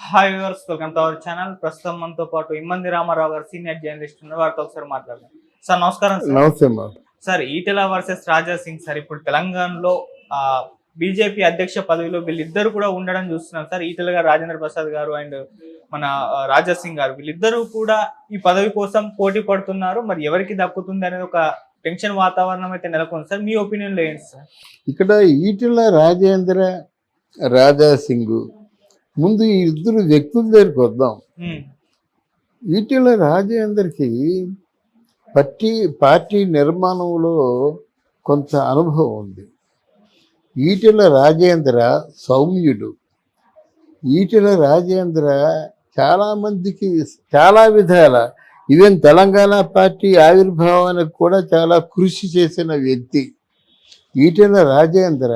Hi viewers, welcome to our channel. ప్రస్తుతం మనతో పాటు ఇమ్మంది రామారావు గారు సీనియర్ జర్నలిస్ట్ ఉన్నారు. వారితో ఒకసారి మాట్లాడదాం. సార్ నమస్కారం. సార్ నమస్తే అమ్మా. Sir Etela versus Raja Singh sir ఇప్పుడు తెలంగాణలో బీజేపీ అధ్యక్ష పదవిలో వీళ్ళిద్దరు కూడా ఉండడం చూస్తున్నాం సార్. ఈటెల గారు, రాజేంద్ర ప్రసాద్ గారు అండ్ మన రాజా సింగ్ గారు వీళ్ళిద్దరూ కూడా ఈ పదవి కోసం పోటీ పడుతున్నారు. మరి ఎవరికి దక్కుతుంది అనేది ఒక టెన్షన్ వాతావరణం అయితే నెలకొంది సార్. మీ ఒపీనియన్లో ఏంటి సార్? ఇక్కడ ఈటెల రాజేంద్ర, రాజా సింగ్, ముందు ఈ ఇద్దరు వ్యక్తుల దగ్గరికి వద్దాం. ఈటెల రాజేంద్రకి పార్టీ నిర్మాణంలో కొంత అనుభవం ఉంది. ఈటెల రాజేంద్ర సౌమ్యుడు. ఈటెల రాజేంద్ర చాలామందికి చాలా విధాల ఈవెన్ తెలంగాణ పార్టీ ఆవిర్భావానికి కూడా చాలా కృషి చేసిన వ్యక్తి. ఈటెల రాజేంద్ర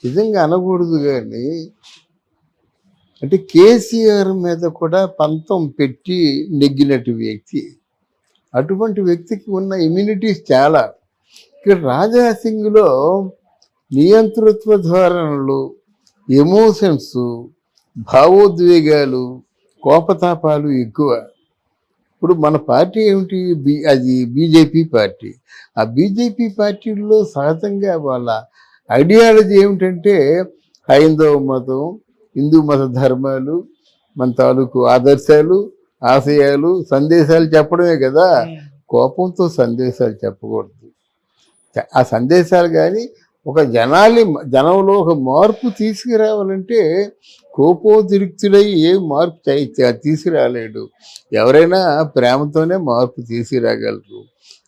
నిజంగా అనకూడదు కానీ అంటే కేసీఆర్ మీద కూడా పంతం పెట్టి నెగ్గినట్టు వ్యక్తి. అటువంటి వ్యక్తికి ఉన్న ఇమ్యూనిటీస్ చాలా. ఇక్కడ రాజా సింగ్లో నియంతృత్వ ధోరణులు, ఎమోషన్స్, భావోద్వేగాలు, కోపతాపాలు ఎక్కువ. ఇప్పుడు మన పార్టీ ఏమిటి? అది బీజేపీ పార్టీ. ఆ బీజేపీ పార్టీలో సహజంగా వాళ్ళ ఐడియాలజీ ఏమిటంటే హైందవ మతం, హిందూ మత ధర్మాలు, మన తాలూకు ఆదర్శాలు, ఆశయాలు, సందేశాలు చెప్పడమే కదా. కోపంతో సందేశాలు చెప్పకూడదు. ఆ సందేశాలు కానీ ఒక జనంలో ఒక మార్పు తీసుకురావాలంటే కోపోద్రిక్తులై ఏ మార్పు తీసుకురాలేడు. ఎవరైనా ప్రేమతోనే మార్పు తీసుకురాగలరు.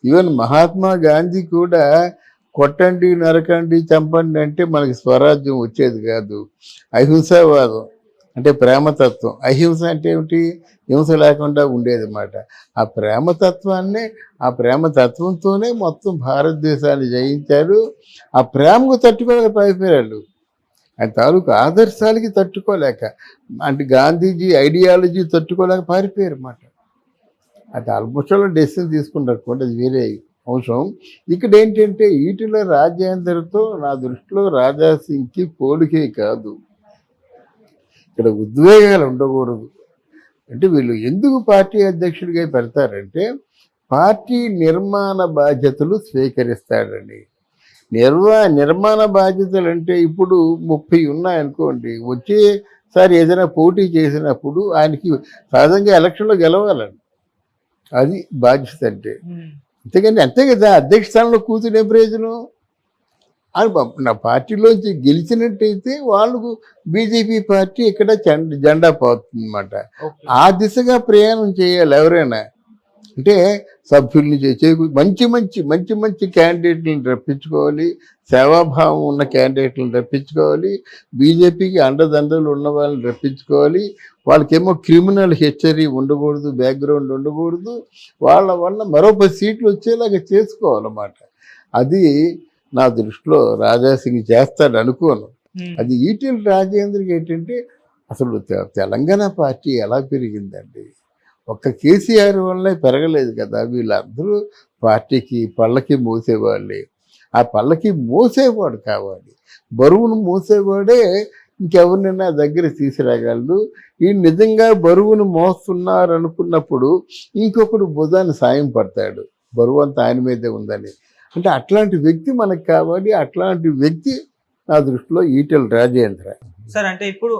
ఈవెన్ మహాత్మా గాంధీ కూడా కొట్టండి, నరకండి, చంపండి అంటే మనకి స్వరాజ్యం వచ్చేది కాదు. అహింసావాదం అంటే ప్రేమతత్వం. అహింస అంటే ఏమిటి? హింస లేకుండా ఉండేది అన్నమాట. ఆ ప్రేమతత్వంతోనే మొత్తం భారతదేశాన్ని జయించారు. ఆ ప్రేమకు తట్టుకోలేక పైపోయారు. ఆయన తాలూకు ఆదర్శాలకి తట్టుకోలేక, అంటే గాంధీజీ ఐడియాలజీ తట్టుకోలేక పారిపోయారు అన్నమాట. అది ఆల్మోస్ట్ డెసిషన్ తీసుకున్నారు. అది వేరే అంశం. ఇక్కడ ఏంటంటే ఈటెల రాజేందర్తో నా దృష్టిలో రాజా సింగ్కి పోలికే కాదు. ఇక్కడ ఉద్వేగాలు ఉండకూడదు. అంటే వీళ్ళు ఎందుకు పార్టీ అధ్యక్షుడిగా పెడతారంటే పార్టీ నిర్మాణ బాధ్యతలు స్వీకరిస్తాడని. నిర్మాణ బాధ్యతలు అంటే ఇప్పుడు 30 ఉన్నాయనుకోండి, వచ్చేసారి ఏదైనా పోటీ చేసినప్పుడు ఆయనకి సహజంగా ఎలక్షన్లో గెలవాలండి. అది బాధ్యత అంటే. అంతే కదా. అధ్యక్ష స్థానంలో కూర్చునే ప్రయోజనం అని నా పార్టీలోంచి గెలిచినట్టయితే వాళ్ళకు బీజేపీ పార్టీ ఇక్కడ జెండా పోతుంది అన్నమాట. ఆ దిశగా ప్రయాణం చేయాలి ఎవరైనా. అంటే సభ్యుల్ని మంచి మంచి క్యాండిడేట్లను రప్పించుకోవాలి. సేవాభావం ఉన్న క్యాండిడేట్లను రప్పించుకోవాలి. బీజేపీకి అండదండలు ఉన్న వాళ్ళని రప్పించుకోవాలి. వాళ్ళకేమో క్రిమినల్ హిస్టరీ ఉండకూడదు, బ్యాక్గ్రౌండ్ ఉండకూడదు. వాళ్ళ వల్ల మరో 10 సీట్లు వచ్చేలాగా చేసుకోవాలన్నమాట. అది నా దృష్టిలో రాజా సింగ్ చేస్తాడు అనుకోను. అది ఈటెల రాజేంద్రకి ఏంటంటే అసలు తెలంగాణ పార్టీ ఎలా పెరిగిందండి? ఒక్క కేసీఆర్ వల్లే పెరగలేదు కదా. వీళ్ళందరూ పార్టీకి పళ్ళకి మోసేవాళ్ళే. ఆ పళ్ళకి మోసేవాడు కావాలి. బరువును మోసేవాడే ఇంకెవరినైనా దగ్గర తీసుకురాగలడు. ఈ నిజంగా బరువును మోస్తున్నారు అనుకున్నప్పుడు ఇంకొకడు భుజాన్ని సాయం పడతాడు. బరువు అంతా ఆయన మీదే ఉందని. అంటే అట్లాంటి వ్యక్తి మనకు కావాలి. అట్లాంటి వ్యక్తి నా దృష్టిలో ఈటెల రాజేంద్ర సార్. అంటే ఇప్పుడు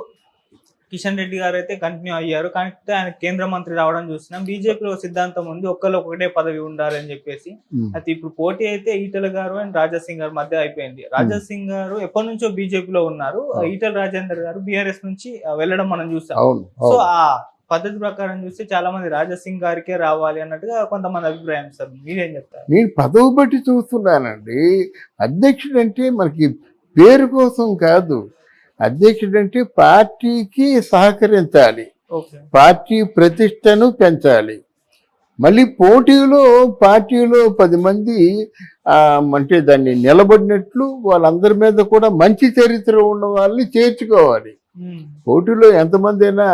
కిషన్ రెడ్డి గారు అయితే కంటిన్యూ అయ్యారు, కానీ ఆయన కేంద్ర మంత్రి రావడం చూస్తున్నాం. బీజేపీలో సిద్ధాంతం ఉంది, ఒకటే పదవి ఉండాలని చెప్పేసి. అయితే ఇప్పుడు పోటీ అయితే ఈటెల గారు అండ్ రాజా సింగ్ గారు మధ్య అయిపోయింది. రాజా సింగ్ గారు ఎప్పటి నుంచో బీజేపీలో ఉన్నారు. ఈటెల రాజేందర్ గారు బీఆర్ఎస్ నుంచి వెళ్ళడం మనం చూస్తాం. సో ఆ పద్ధతి ప్రకారం చూస్తే చాలా మంది రాజా సింగ్ గారికే రావాలి అన్నట్టుగా కొంతమంది అభిప్రాయం. సార్ మీరేం చెప్తారు? నేను పదవి బట్టి చూస్తున్నానండి. అధ్యక్షుడు అంటే మనకి పేరు కోసం కాదు. అధ్యక్షుడు అంటే పార్టీకి సహకరించాలి, పార్టీ ప్రతిష్టను పెంచాలి. మళ్ళీ పార్టీలో 10 మంది అంటే దాన్ని నిలబడినట్లు వాళ్ళందరి మీద కూడా మంచి చరిత్ర ఉన్న వాళ్ళని చేర్చుకోవాలి. పోటీలో ఎంతమంది అయినా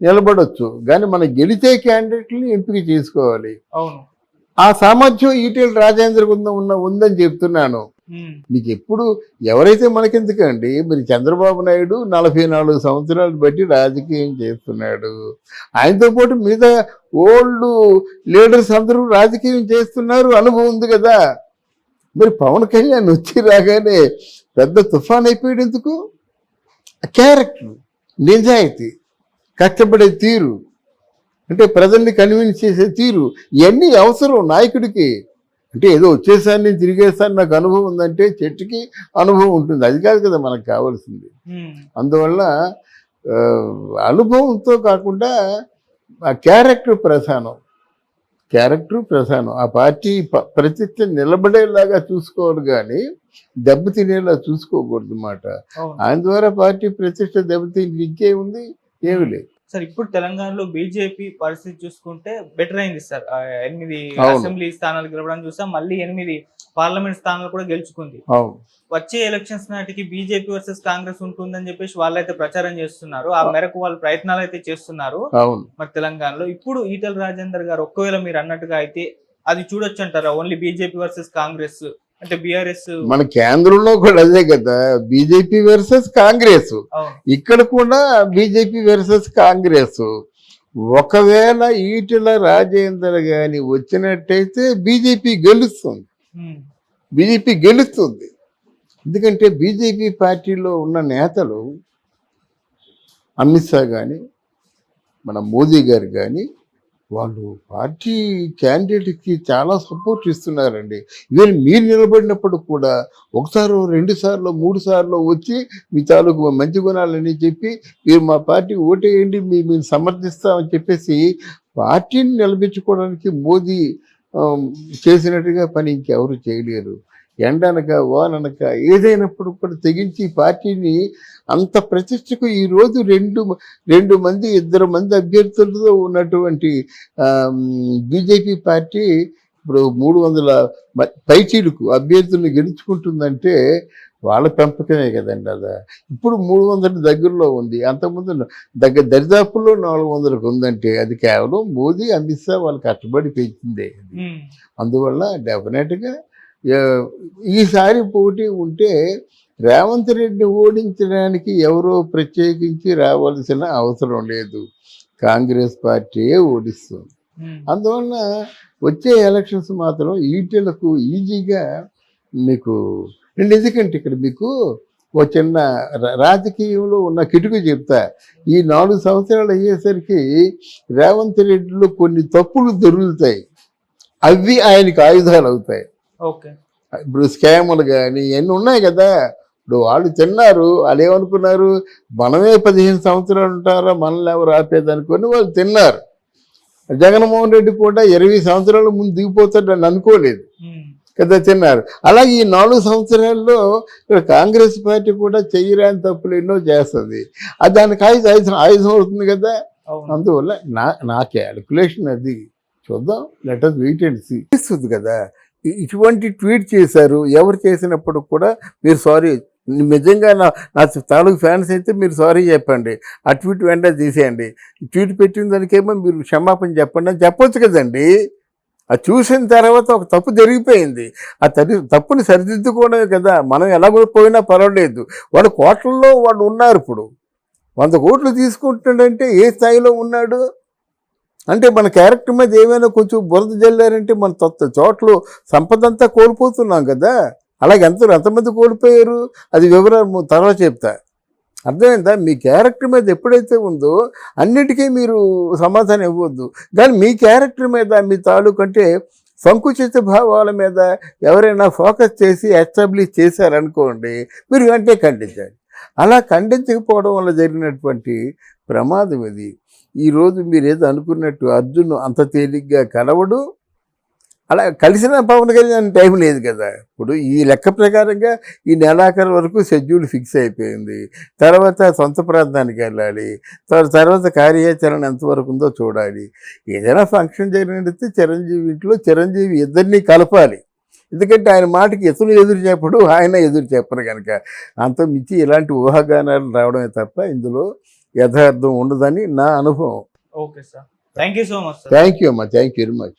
నిలబడొచ్చు, కానీ మనం గెలిచే క్యాండిడేట్ని ఎంపిక చేసుకోవాలి. ఆ సామర్థ్యం ఈటెల రాజేంద్రకు ఉందని చెప్తున్నాను. మీకు ఎప్పుడు ఎవరైతే మనకెందుకండి, మరి చంద్రబాబు నాయుడు 44 సంవత్సరాలు బట్టి రాజకీయం చేస్తున్నాడు. ఆయనతో పాటు మిగతా ఓల్డ్ లీడర్స్ అందరూ రాజకీయం చేస్తున్నారు, అనుభవం ఉంది కదా. మరి పవన్ కళ్యాణ్ వచ్చి రాగానే పెద్ద తుఫాన్ అయిపోయాడు ఎందుకు? క్యారెక్టర్, నిజాయితీ, కష్టపడే తీరు, అంటే ప్రజల్ని కన్విన్స్ చేసే తీరు, ఇవన్నీ అవసరం నాయకుడికి. అంటే ఏదో వచ్చేసారి నేను తిరిగేస్తాను నాకు అనుభవం ఉందంటే చెట్టుకి అనుభవం ఉంటుంది, అది కాదు కదా మనకు కావాల్సింది. అందువల్ల అనుభవంతో కాకుండా ఆ క్యారెక్టర్ ప్రధానం. ఆ పార్టీ ప్రతిష్ట నిలబడేలాగా చూసుకోవాలి కానీ దెబ్బతినేలా చూసుకోకూడదు అన్నమాట. ఆయన ద్వారా పార్టీ ప్రతిష్ట దెబ్బతిని ఇంకే ఉంది, ఏమి లేదు. సార్ ఇప్పుడు తెలంగాణలో బీజేపీ పరిస్థితి చూసుకుంటే బెటర్ అయింది సార్. 8 అసెంబ్లీ స్థానాలు గెలవడం చూసాం, మళ్ళీ 8 పార్లమెంట్ స్థానాలు కూడా గెలుచుకుంది. వచ్చే ఎలక్షన్స్ నాటికి బీజేపీ వర్సెస్ కాంగ్రెస్ ఉంటుందని చెప్పేసి వాళ్ళైతే ప్రచారం చేస్తున్నారు. ఆ మేరకు వాళ్ళు ప్రయత్నాలు అయితే చేస్తున్నారు. మరి తెలంగాణలో ఇప్పుడు ఈటెల రాజేందర్ గారు ఒకవేళ మీరు అన్నట్టుగా అయితే అది చూడొచ్చు అంటారా? ఓన్లీ బీజేపీ వర్సెస్ కాంగ్రెస్ అంటే బీఆర్ఎస్ మన కేంద్రంలో కూడా అదే కదా, బీజేపీ వర్సెస్ కాంగ్రెస్. ఇక్కడ కూడా బీజేపీ వర్సెస్ కాంగ్రెస్. ఒకవేళ ఈటెల రాజేందర్ గాని వచ్చినట్టయితే బీజేపీ గెలుస్తుంది. ఎందుకంటే బీజేపీ పార్టీలో ఉన్న నేతలు అమిత్ షా కానీ మన మోదీ గారు కానీ వాళ్ళు పార్టీ క్యాండిడేట్కి చాలా సపోర్ట్ ఇస్తున్నారండి. ఈవెన్ మీరు నిలబడినప్పుడు కూడా 1 సారో 2 సార్లు 3 సార్లు వచ్చి మీ తాలూకు మంచి గుణాలని చెప్పి మీరు మా పార్టీ ఓటేయండి మేము సమర్థిస్తామని చెప్పేసి పార్టీని నిలబెట్టుకోవడానికి మోదీ చేసినట్టుగా పని ఇంకెవరు చేయలేరు. ఎండనక వాననక ఏదైనప్పుడు కూడా తెగించి పార్టీని అంత ప్రతిష్టకు ఈరోజు 2 మంది 2 మంది అభ్యర్థులతో ఉన్నటువంటి బీజేపీ పార్టీ ఇప్పుడు 300 పైచీలకు అభ్యర్థులను గెలుచుకుంటుందంటే వాళ్ళ పెంపకమే కదండి. అదా ఇప్పుడు 300 దగ్గరలో ఉంది, అంతకుముందు దరిదాపుల్లో 400కు ఉందంటే అది కేవలం మోదీ అమిత్ షా వాళ్ళు కష్టపడి పెంచిందే. అందువల్ల డెఫినెట్గా ఈసారి పోటీ ఉంటే రేవంత్ రెడ్డి ఓడించడానికి ఎవరో ప్రత్యేకించి రావాల్సిన అవసరం లేదు, కాంగ్రెస్ పార్టీయే ఓడిస్తుంది. అందువల్ల వచ్చే ఎలక్షన్స్ మాత్రం ఈటెలకు ఈజీగా మీకు ఎందుకంటే ఇక్కడ మీకు ఒక చిన్న రాజకీయంలో ఉన్న కిటుకు చెప్తా. ఈ 4 సంవత్సరాలు అయ్యేసరికి రేవంత్ రెడ్డిలో కొన్ని తప్పులు దొరుకుతాయి, అవి ఆయనకి ఆయుధాలు అవుతాయి. ఇప్పుడు స్కాములు కానీ ఇవన్నీ ఉన్నాయి కదా. ఇప్పుడు వాళ్ళు తిన్నారు, వాళ్ళు ఏమనుకున్నారు, మనమే 15 సంవత్సరాలు ఉంటారా మనల్ని ఎవరు ఆపేదనుకొని వాళ్ళు తిన్నారు. జగన్మోహన్ రెడ్డి కూడా 20 సంవత్సరాల ముందు దిగిపోతాడని అనుకోలేదు కదా, తిన్నారు. అలాగే ఈ 4 సంవత్సరాల్లో కాంగ్రెస్ పార్టీ కూడా చెయ్యరాని తప్పులు ఎన్నో చేస్తుంది, అది దానికి ఆయుధం అవుతుంది కదా. అందువల్ల నా క్యాలిక్యులేషన్ అది. చూద్దాం, let us wait and see. ఇస్తుంది కదా. ఇటువంటి ట్వీట్ చేశారు, ఎవరు చేసినప్పుడు కూడా మీరు సారీ, నిజంగా నా తాలూకు ఫ్యాన్స్ అయితే మీరు సారీ చెప్పండి, ఆ ట్వీట్ వెంటనే తీసేయండి. ట్వీట్ పెట్టిన దానికేమో మీరు క్షమాపణ చెప్పండి అని చెప్పొచ్చు కదండి. అది చూసిన తర్వాత ఒక తప్పు జరిగిపోయింది, ఆ తప్పుని సరిదిద్దుకోవడమే కదా. మనం ఎలా పోయినా పర్వాలేదు, వాడు కోట్లలో వాడు ఉన్నారు. ఇప్పుడు 100 కోట్లు తీసుకుంటున్నాడంటే ఏ స్థాయిలో ఉన్నాడు అంటే మన క్యారెక్టర్ మీద ఏమైనా కొంచెం బురద జల్లారంటే మన చోట్ల సంపద అంతా కోల్పోతున్నాం కదా. అలాగే ఎంతమంది కోల్పోయారు అది వివరాలు తర్వాత చెప్తా, అర్థమైందా? మీ క్యారెక్టర్ మీద ఎప్పుడైతే ఉందో అన్నిటికీ మీరు సమాధానం ఇవ్వద్దు, కానీ మీ క్యారెక్టర్ మీద మీ తాలూకు అంటే సంకుచిత భావాల మీద ఎవరైనా ఫోకస్ చేసి ఎస్టాబ్లిష్ చేశారనుకోండి, మీరు వెంటనే ఖండించాలి. అలా ఖండించకపోవడం వల్ల జరిగినటువంటి ప్రమాదం ఇది. ఈరోజు మీరు ఏదో అనుకున్నట్టు అర్జున్ అంత తేలిగ్గా కలవడు, అలా కలిసిన పవన్ కళ్యాణ్ టైం లేదు కదా. ఇప్పుడు ఈ లెక్క ప్రకారంగా ఈ నెలాఖరు వరకు షెడ్యూల్ ఫిక్స్ అయిపోయింది. తర్వాత సొంత ప్రాంతానికి వెళ్ళాలి, తర్వాత కార్యాచరణ ఎంతవరకు ఉందో చూడాలి. ఏదైనా ఫంక్షన్ జరిగినట్టు చిరంజీవి ఇద్దరినీ కలపాలి. ఎందుకంటే ఆయన మాటకి ఇతను ఎదురు చెప్పడు, ఆయన ఎదురు చెప్పరు కనుక. అంత మించి ఇలాంటి ఊహాగానాలు రావడమే తప్ప ఇందులో యథార్థం ఉండదని నా అనుభవం. Okay sir, thank you so much. Thank you అమ్మా, థ్యాంక్ యూ వెరీ మచ్.